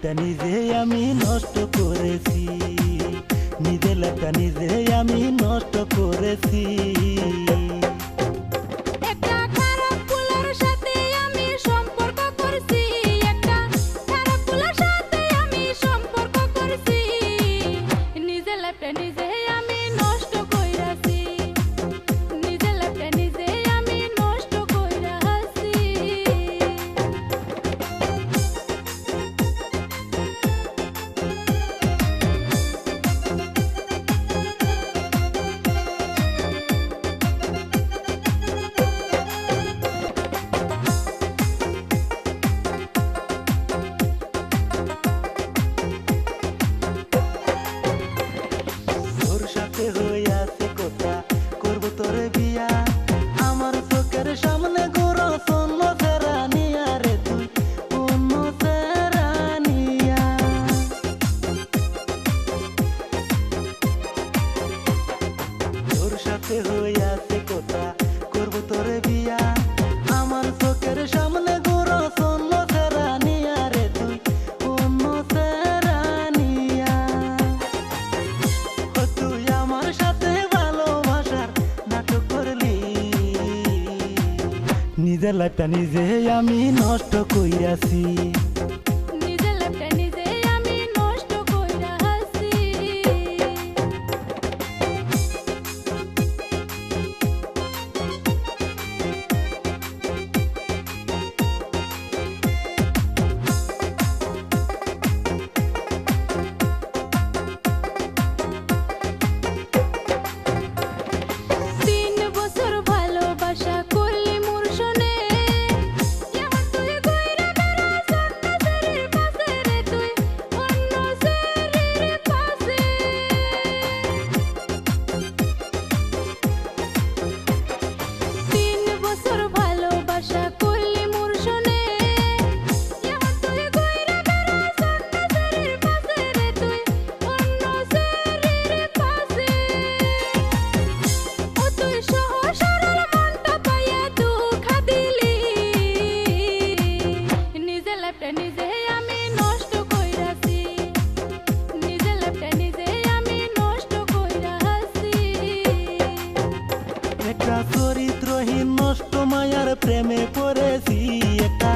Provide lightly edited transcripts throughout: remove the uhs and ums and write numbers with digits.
লাইফটা নিজে আমি নষ্ট করেছি, নিজের লাইফটা নিজে আমি নষ্ট করেছি। নিজের লাইফটা নিজে আমি নষ্ট কইরাছি। চরিত্রহীন নষ্ট মায়ার প্রেমে পড়েছি, একটা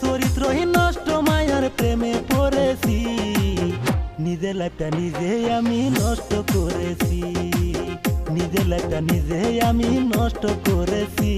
চরিত্রহীন নষ্ট মায়ার প্রেমে পড়েছি। নিজের লাইফটা নিজে আমি নষ্ট করেছি, নিজের লাইফটা নিজে আমি নষ্ট করেছি।